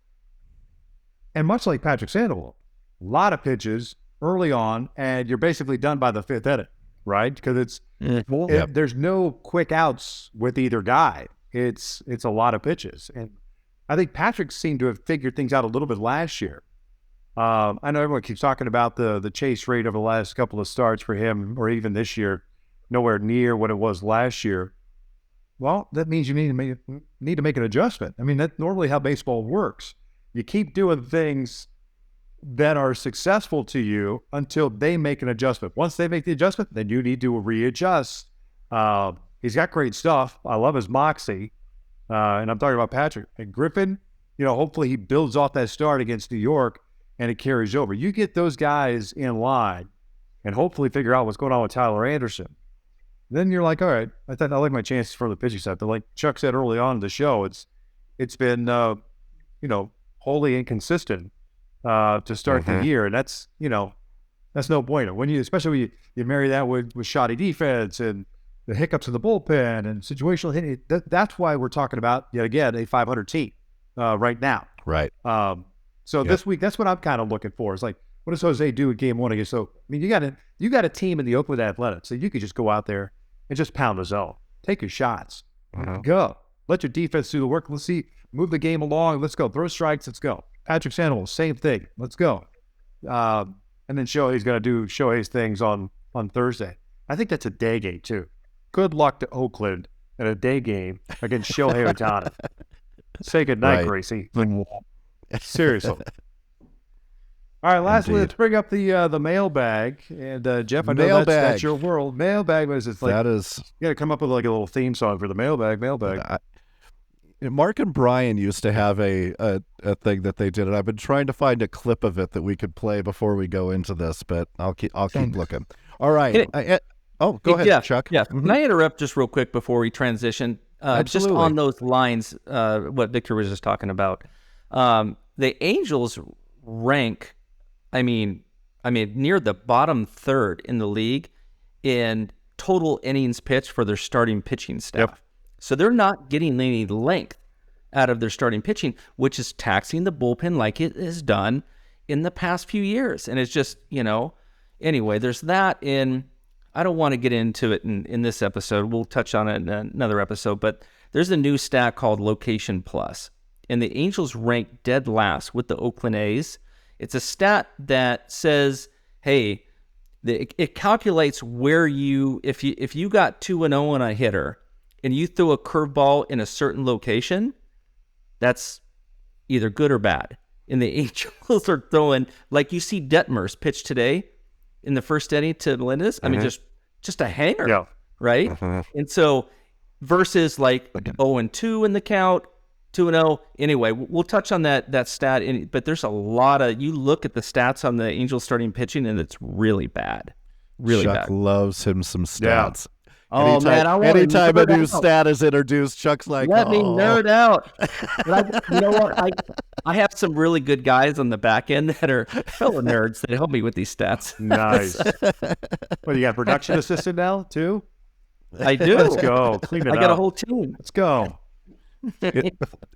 and much like Patrick Sandoval, a lot of pitches early on, and you're basically done by the 5th inning, right? Because there's no quick outs with either guy. It's a lot of pitches, and I think Patrick seemed to have figured things out a little bit last year. I know everyone keeps talking about the chase rate over the last couple of starts for him, or even this year, nowhere near what it was last year. Well, that means you need to make an adjustment. I mean, that's normally how baseball works. You keep doing things that are successful to you until they make an adjustment. Once they make the adjustment, then you need to readjust. He's got great stuff. I love his moxie. And I'm talking about Patrick. And Griffin, hopefully he builds off that start against New York and it carries over. You get those guys in line and hopefully figure out what's going on with Tyler Anderson. Then you're like, all right, I like my chances for the pitching side. But like Chuck said early on in the show, it's been wholly inconsistent to start the year, and that's no bueno. Especially when you marry that with shoddy defense and the hiccups in the bullpen and situational hitting. That's why we're talking about yet again a 500 team right now. Right. So this week, that's what I'm kind of looking for. It's like, what does Jose do in game 1 against? So, I mean, you got a team in the Oakland Athletics, so you could just go out there and just pound the zone. Take your shots. Go. Let your defense do the work. Let's see. Move the game along. Let's go. Throw strikes. Let's go. Patrick Sandoval, same thing. Let's go. And then Shohei's going to do Shohei's things on Thursday. I think that's a day game, too. Good luck to Oakland in a day game against Shohei Ohtani. Say goodnight, Gracie. Seriously. All right, lastly, let's bring up the mailbag. And Geoff, I know that's your world. Mailbag is you got to come up with like a little theme song for the mailbag. Mark and Brian used to have a thing that they did, and I've been trying to find a clip of it that we could play before we go into this, but I'll keep looking. All right. Go ahead, Jeff, Chuck. Yeah. Can I interrupt just real quick before we transition? Just on those lines, what Victor was just talking about. The Angels rank, I mean, near the bottom third in the league in total innings pitched for their starting pitching staff. Yep. So they're not getting any length out of their starting pitching, which is taxing the bullpen like it has done in the past few years. And it's just, anyway, there's that I don't want to get into it in this episode. We'll touch on it in another episode, but there's a new stat called Location Plus. And the Angels rank dead last with the Oakland A's. It's a stat that says, hey, it calculates where if you got 2-0 on a hitter and you throw a curveball in a certain location, that's either good or bad. And the Angels are throwing, like you see Detmers pitch today in the first inning to Melendez. I mean, just a hanger, right? And so versus like 0-2 in the count, 2-0. Anyway, we'll touch on that stat. But there's a lot of, you look at the stats on the Angels starting pitching, and it's really bad. Really Chuck bad. Chuck loves him some stats. Yeah. Oh, man, anytime a new stat is introduced, Chuck's like, let me nerd out. But you know what? I have some really good guys on the back end that are fellow nerds that help me with these stats. Nice. Well, you got a production assistant now, too? I do. Let's go. Clean it up. I got a whole team. Let's go.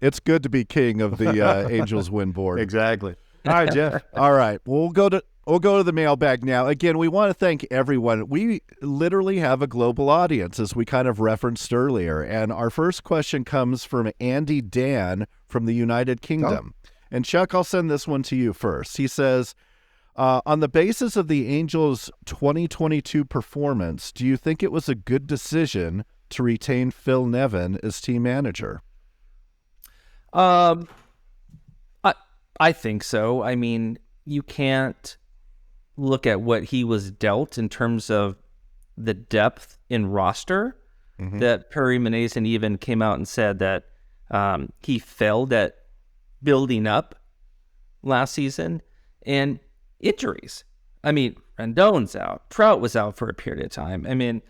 It's good to be king of the AngelsWin board. Exactly. All right, Geoff. All right. We'll go to the mailbag now. Again, we want to thank everyone. We literally have a global audience, as we kind of referenced earlier. And our first question comes from Andy Dan from the United Kingdom. And Chuck, I'll send this one to you first. He says, on the basis of the Angels' 2022 performance, do you think it was a good decision to retain Phil Nevin as team manager? I think so. I mean, you can't look at what he was dealt in terms of the depth in roster. That Perry Minasian even came out and said that he failed at building up last season, and injuries. I mean, Rendon's out. Trout was out for a period of time. I mean,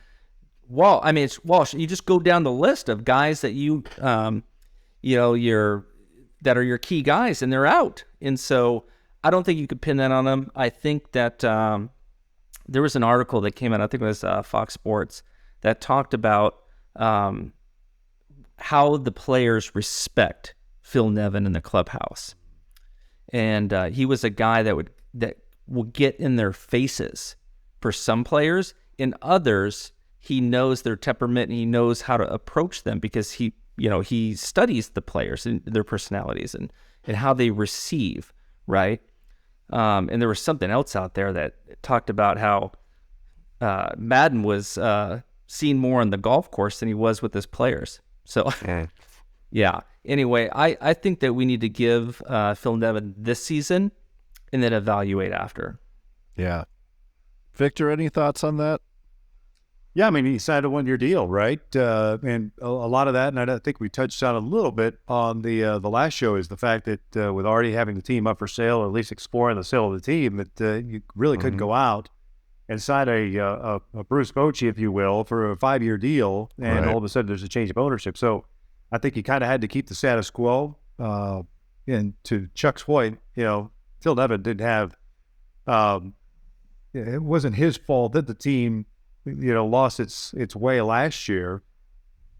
it's Walsh. You just go down the list of guys that that are your key guys, and they're out. And so I don't think you could pin that on them. I think that there was an article that came out, I think it was Fox Sports, that talked about how the players respect Phil Nevin in the clubhouse. And he was a guy that will get in their faces for some players. In others, he knows their temperament and he knows how to approach them because he studies the players and their personalities and how they receive, right? And there was something else out there that talked about how Madden was seen more on the golf course than he was with his players. So, yeah. Anyway, I think that we need to give Phil Nevin this season and then evaluate after. Yeah. Victor, any thoughts on that? Yeah, I mean, he signed a one-year deal, right? And a lot of that, and I think we touched on a little bit on the last show, is the fact that with already having the team up for sale, or at least exploring the sale of the team, that you really couldn't go out and sign a Bruce Bochy, if you will, for a 5-year deal, and all of a sudden there's a change of ownership. So I think you kind of had to keep the status quo. And to Chuck's point, Phil Nevin didn't have it wasn't his fault that the team lost its way last year.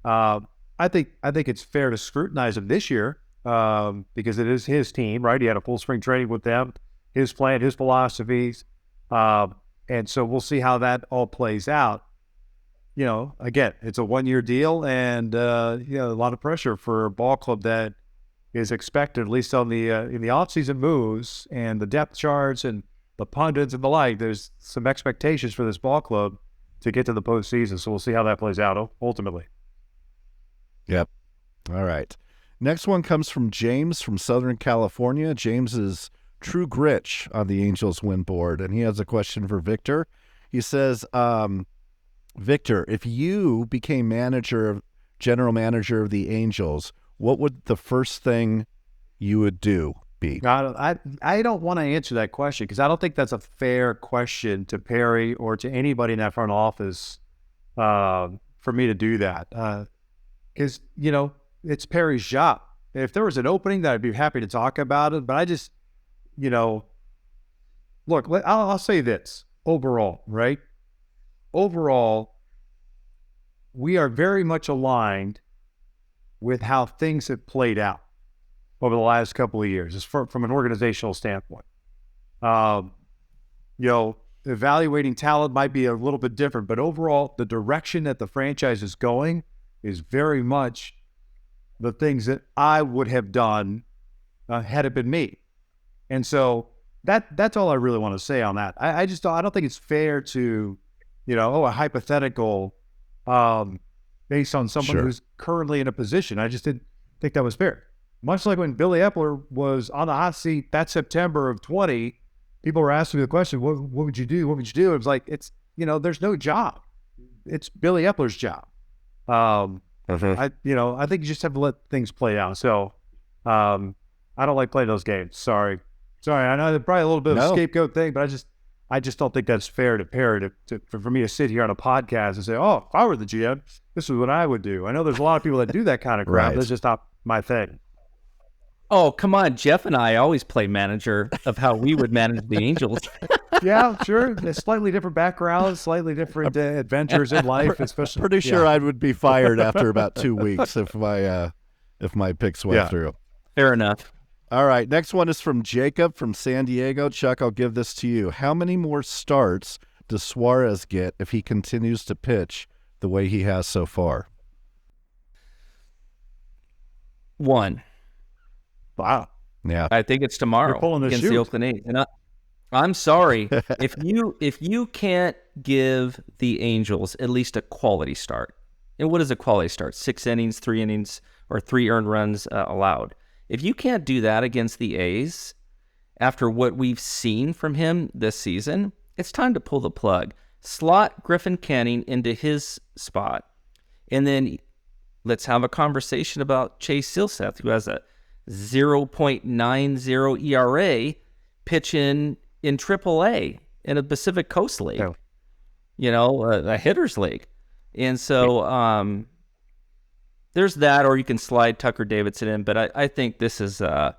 I think it's fair to scrutinize him this year because it is his team, right? He had a full spring training with them, his plan, his philosophies, and so we'll see how that all plays out. Again, it's a one-year deal, and a lot of pressure for a ball club that is expected, at least on the in the offseason moves and the depth charts and the pundits and the like. There's some expectations for this ball club to get to the postseason, so we'll see how that plays out ultimately. Yep. All right. Next one comes from James from Southern California. James is True Gritch on the AngelsWin board, and he has a question for Victor. He says, Victor, if you became general manager of the Angels, what would the first thing you would do be? I don't want to answer that question because I don't think that's a fair question to Perry or to anybody in that front office for me to do that. Because, it's Perry's job. If there was an opening, that I'd be happy to talk about it. But I just, look, I'll say this overall, right? Overall, we are very much aligned with how things have played out over the last couple of years, just from an organizational standpoint. Evaluating talent might be a little bit different, but overall, the direction that the franchise is going is very much the things that I would have done had it been me. And so that's all I really want to say on that. I don't think it's fair to, a hypothetical based on someone who's currently in a position. I just didn't think that was fair. Much like when Billy Epler was on the hot seat that September of 20, people were asking me the question, what would you do? What would you do? It was like, it's, there's no job. It's Billy Epler's job. I think you just have to let things play out. So I don't like playing those games. Sorry. I know it's probably a little bit of a scapegoat thing, but I just don't think that's fair to Perry for me to sit here on a podcast and say, oh, if I were the GM, this is what I would do. I know there's a lot of people that do that kind of crap. That's just not my thing. Oh, come on. Geoff and I always play manager of how we would manage the Angels. Yeah, sure. There's slightly different backgrounds, slightly different adventures in life, especially. Pretty sure I would be fired after about 2 weeks if my picks went through. Fair enough. All right. Next one is from Jacob from San Diego. Chuck, I'll give this to you. How many more starts does Suarez get if he continues to pitch the way he has so far? 1. Wow. Yeah, I think it's tomorrow against the Oakland A's. And I'm sorry if you can't give the Angels at least a quality start. And what is a quality start? 6 innings, 3 innings, or 3 earned runs allowed. If you can't do that against the A's after what we've seen from him this season, it's time to pull the plug. Slot Griffin Canning into his spot, and then let's have a conversation about Chase Silseth, who has a 0.90 ERA, pitching in AAA in a Pacific Coast League, a hitter's league. And so there's that, or you can slide Tucker Davidson in. But I think this is Jose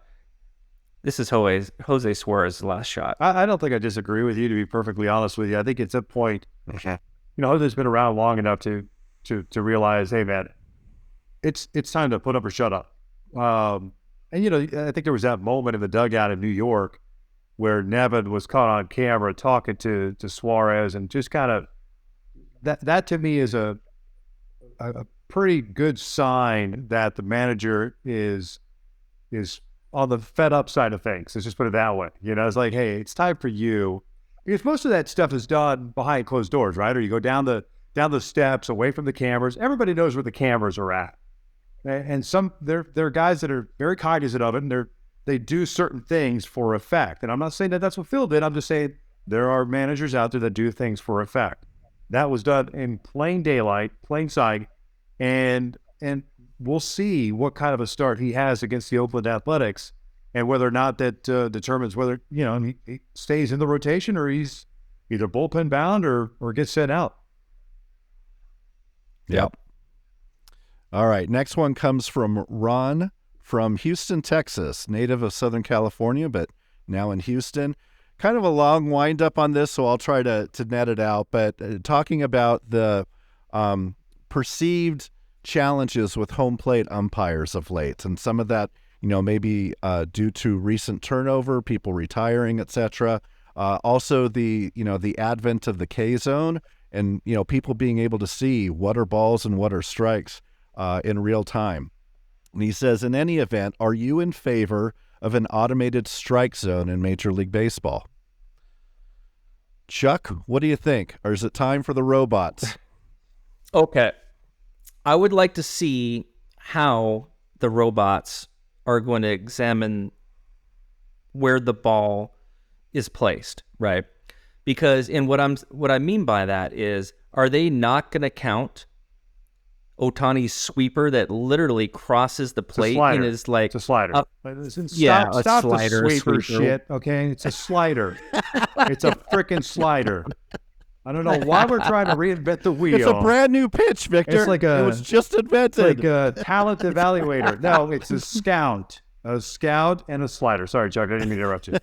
Suarez's last shot. I don't think I disagree with you, to be perfectly honest with you. I think it's a point, Jose's been around long enough to realize, hey, man, it's time to put up or shut up. And, I think there was that moment in the dugout in New York where Nevin was caught on camera talking to Suarez, and just kind of that to me is a pretty good sign that the manager is on the fed up side of things. Let's just put it that way. It's like, hey, it's time for you, because most of that stuff is done behind closed doors, right? Or you go down the steps away from the cameras. Everybody knows where the cameras are at. And there are guys that are very cognizant of it, and they do certain things for effect. And I'm not saying that that's what Phil did. I'm just saying there are managers out there that do things for effect. That was done in plain daylight, plain sight, and we'll see what kind of a start he has against the Oakland Athletics, and whether or not that determines whether he stays in the rotation or he's either bullpen bound or gets sent out. Yep. All right, next one comes from Ron from Houston, Texas, native of Southern California, but now in Houston. Kind of a long wind-up on this, so I'll try to net it out, but talking about the perceived challenges with home plate umpires of late, and some of that, maybe due to recent turnover, people retiring, etc. Also the advent of the K-zone, and people being able to see what are balls and what are strikes in real time. And he says, in any event, are you in favor of an automated strike zone in Major League Baseball? Chuck, what do you think? Or is it time for the robots? Okay. I would like to see how the robots are going to examine where the ball is placed, right? Because what I mean by that is, are they not going to count Ohtani's sweeper that literally crosses the plate and is like it's a slider. Stop a slider, the sweeper shit. Okay, it's a slider. It's a freaking slider. I don't know why we're trying to reinvent the wheel. It's a brand new pitch, Victor. It's like it was just invented. It's like a talent evaluator. No, it's a scout and a slider. Sorry, Chuck, I didn't mean to interrupt you.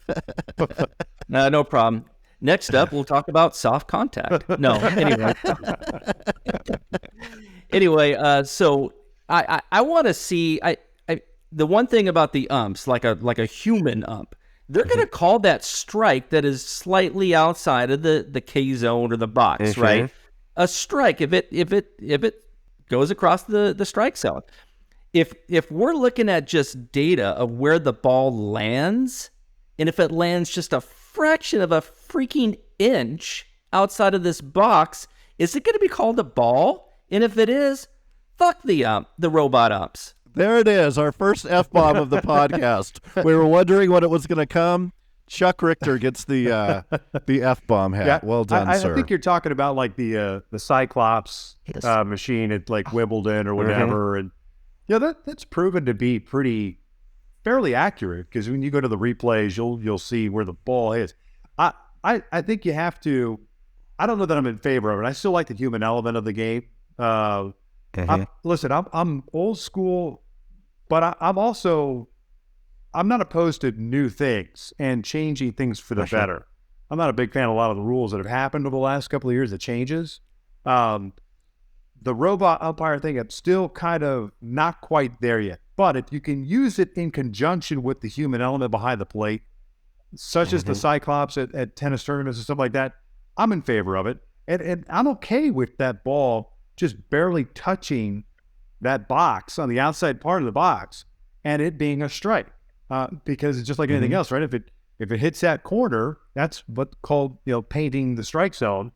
No problem. Next up, we'll talk about soft contact. No, anyway. So I want to see. The one thing about the umps, like a human ump, they're going to call that strike that is slightly outside of the K zone or the box, right? A strike if it goes across the strike zone. If we're looking at just data of where the ball lands, and if it lands just a fraction of a freaking inch outside of this box, is it going to be called a ball? And if it is, fuck the robot umps. There it is, our first F-bomb of the podcast. We were wondering when it was going to come. Chuck Richter gets the F-bomb hat. Yeah, well done, sir. I think you're talking about like the Cyclops machine at like Wimbledon or whatever. And that's proven to be fairly accurate, because when you go to the replays, you'll see where the ball is. I think you have to. I don't know that I'm in favor of it. I still like the human element of the game. Listen, I'm old school, but I'm not opposed to new things and changing things for the better. I'm not a big fan of a lot of the rules that have happened over the last couple of years, the changes. The robot umpire thing, I'm still kind of not quite there yet. But if you can use it in conjunction with the human element behind the plate, such as the Cyclops at tennis tournaments and stuff like that, I'm in favor of it. And I'm okay with that ball just barely touching that box on the outside part of the box and it being a strike. because it's just like anything else, right? If it hits that corner, that's what's called, painting the strike zone.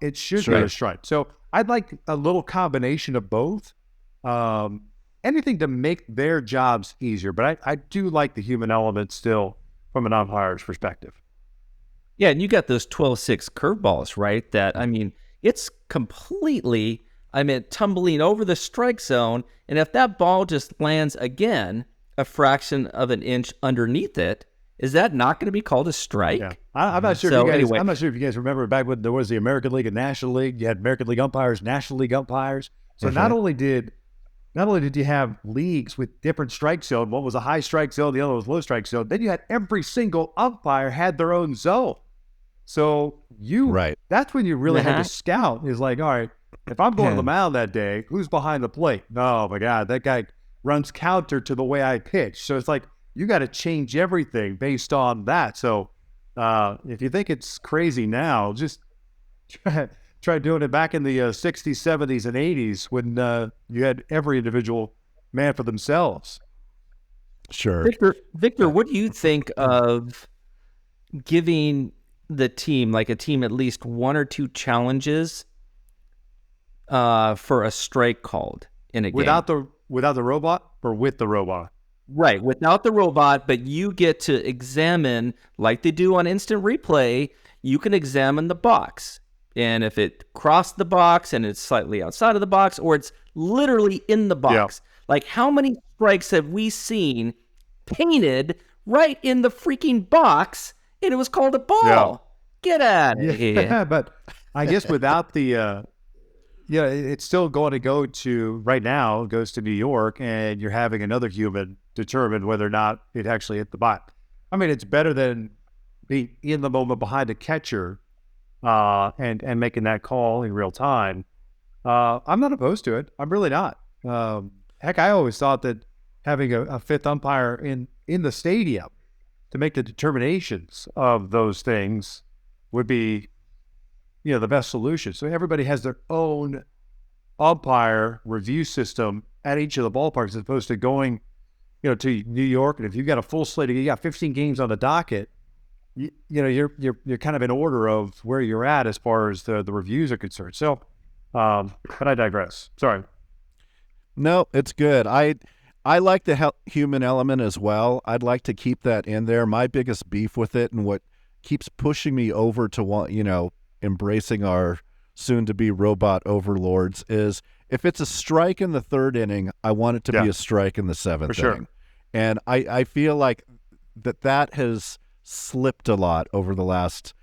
It should be a strike. So I'd like a little combination of both. Anything to make their jobs easier, but I do like the human element still from an umpire's perspective. Yeah, and you got those 12-6 curveballs, right? That, it's completely, tumbling over the strike zone, and if that ball just lands again a fraction of an inch underneath it, is that not going to be called a strike? Yeah. I'm not sure. I'm not sure if you guys remember back when there was the American League and National League. You had American League umpires, National League umpires. So not only did you have leagues with different strike zone, one was a high strike zone, the other was low strike zone, then you had every single umpire had their own zone. So that's when you really had to scout. Is like, all right, if I'm going to the mound that day, who's behind the plate? Oh my God, that guy runs counter to the way I pitch. So it's like, you got to change everything based on that. So if you think it's crazy now, just try doing it back in the 60s, 70s, and 80s when you had every individual man for themselves. Sure. Victor, what do you think of giving the team, like a team, at least one or two challenges for a strike called in a game? Without the robot or with the robot? Right, without the robot, but you get to examine, like they do on instant replay, you can examine the box. And if it crossed the box and it's slightly outside of the box, or it's literally in the box. Like, how many strikes have we seen painted right in the freaking box, and it was called a ball? Get out of here. Yeah, but I guess without the... it's still going to go to, right now, it goes to New York, and you're having another human determine whether or not it actually hit the bot. It's better than being in the moment behind the catcher and making that call in real time. I'm not opposed to it. I'm really not. Heck, I always thought that having a fifth umpire in the stadium to make the determinations of those things would be the best solution. So everybody has their own umpire review system at each of the ballparks, as opposed to going, to New York. And if you've got a full slate, you got 15 games on the docket, you're kind of in order of where you're at as far as the reviews are concerned. So, but I digress. Sorry. No, it's good. I like the human element as well. I'd like to keep that in there. My biggest beef with it, and what keeps pushing me over to want, embracing our soon-to-be robot overlords, is if it's a strike in the third inning, I want it to be a strike in the seventh inning. And I feel like that has slipped a lot over the last,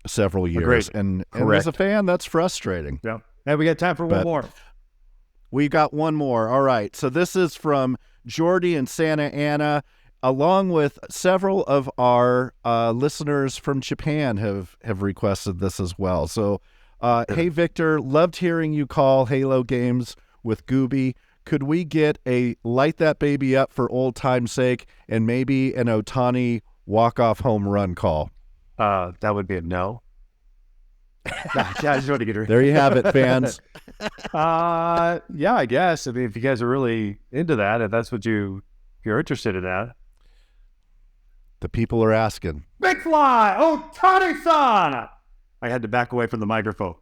several years. And as a fan, that's frustrating. Yeah. And we got time for one more. We got one more. All right. So this is from Jordy in Santa Ana, along with several of our listeners from Japan have requested this as well. So, hey, Victor, loved hearing you call Halo games with Gooby. Could we get a light that baby up for old time's sake and maybe an Ohtani walk-off home run call? That would be a no. I just want to get her. There you have it, fans. Yeah, I guess. If you guys are really into that, if that's what you're interested in that. The people are asking. Big-Fly, Ohtani-San! I had to back away from the microphone.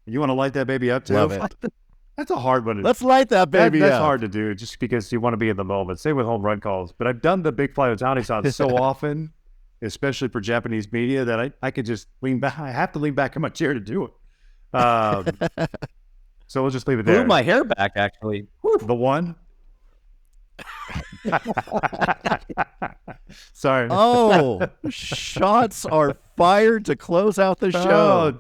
You want to light that baby up too? Love it. That's a hard one. Let's light that baby up. That's hard to do just because you want to be in the moment. Same with home run calls. But I've done the Big-Fly Ohtani-San so often, especially for Japanese media, that I could just lean back. I have to lean back in my chair to do it. So we'll just leave it there. Blew my hair back, actually. Whew. The one? Sorry. Oh, shots are fired to close out the show. Oh,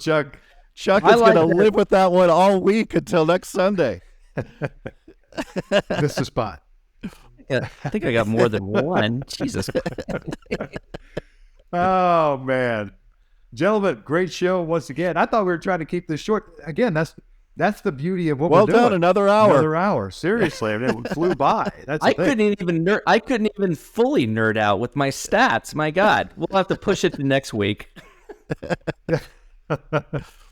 Chuck is going to live with that one all week until next Sunday. Missed the spot. Yeah, I think I got more than one. Jesus. Oh, man. Gentlemen, great show once again. I thought we were trying to keep this short. Again, that's the beauty of what we're doing. Well done, another hour. Seriously, it flew by. That's I couldn't even fully nerd out with my stats. My God, we'll have to push it to next week.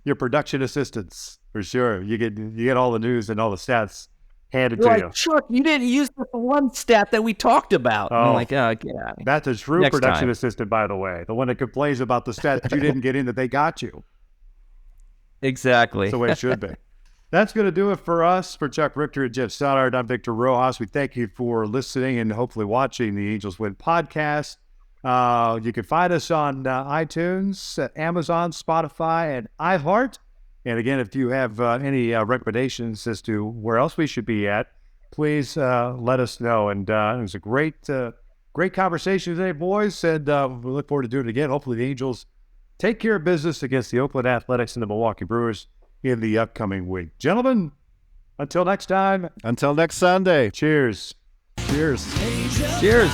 Your production assistants, for sure. You get all the news and all the stats handed You're to like, Chuck, you didn't use the one stat that we talked about. I'm like, oh, get out. That's a true Next production time. assistant, by the way. The one that complains about the stat that you didn't get in that they got you. Exactly. That's the way it should be. That's going to do it for us. For Chuck Richter and Geoff Stoddart, I'm Victor Rojas. We thank you for listening and hopefully watching the Angels Win podcast. You can find us on iTunes, Amazon, Spotify, and iHeart. And again, if you have any recommendations as to where else we should be at, please let us know. And it was a great conversation today, boys. And we look forward to doing it again. Hopefully the Angels take care of business against the Oakland Athletics and the Milwaukee Brewers in the upcoming week. Gentlemen, until next time. Until next Sunday. Cheers. Cheers. Cheers.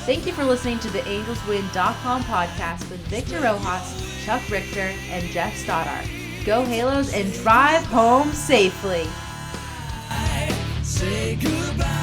Thank you for listening to the AngelsWin.com podcast with Victor Rojas, Chuck Richter, and Geoff Stoddart. Go Halos and drive home safely. Say goodbye.